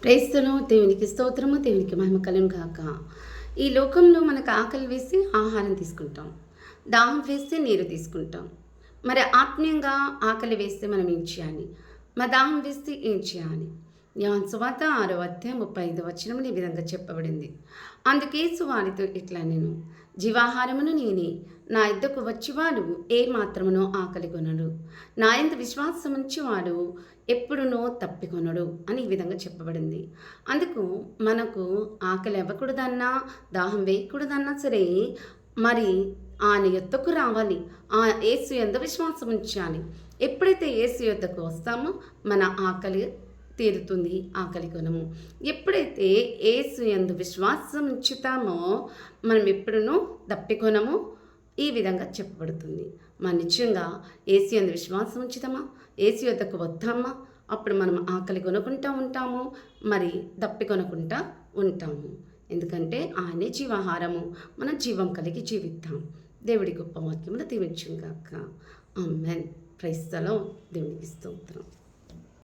ప్రైస్తలో దేవునికి స్తోత్రము, దేవునికి మహిమ కలుగును గాక. ఈ లోకంలో మనకు ఆకలి వేస్తే ఆహారం తీసుకుంటాం, దాహం వేస్తే నీరు తీసుకుంటాం. మరి ఆత్మీయంగా ఆకలి వేస్తే మనం ఏం చేయాలి? మరి దాహం వేస్తే ఏం చేయాలి? యోహాను సువార్త 6:35 ఈ విధంగా చెప్పబడింది. అందుకే వారితో ఇట్లా నేను జీవాహారమును నేనే, నా యుద్ధకు వచ్చివాడు ఏ మాత్రమునో ఆకలి కొనడు, నా యందు విశ్వాసముంచువాడు ఎప్పుడునో తప్పికొనడు అని ఈ విధంగా చెప్పబడింది. అందుకు మనకు ఆకలి ఇవ్వకూడదన్నా, దాహం వేయకూడదన్నా సరే, మరి ఆయన యొద్దకు రావాలి. ఆ యేసు యందు విశ్వాసం ఉంచాలి. ఎప్పుడైతే యేసు యొద్దకు వస్తామో మన ఆకలి తీరుతుంది, ఆకలి కొనము. ఎప్పుడైతే యేసు యందు విశ్వాసం ఉంచుతామో మనం ఎప్పుడునూ దప్పికొనము. ఈ విధంగా చెప్పబడుతుంది. మన నిత్యంగా యేసు యందు విశ్వాసం ఉంచుతామా, యేసు యొద్దకు వద్దామా, అప్పుడు మనం ఆకలి కొనుక్కుంటూ ఉంటాము, మరి దప్పి కొనుక్కుంటూ ఉంటాము. ఎందుకంటే ఆయనే జీవాహారము, మనం జీవం కలిగి జీవిద్దాం. దేవుడి గొప్ప వాక్యమును దీవించుగాక. ఆమేన్. Praise the lord. దేవునికి స్తోత్రం.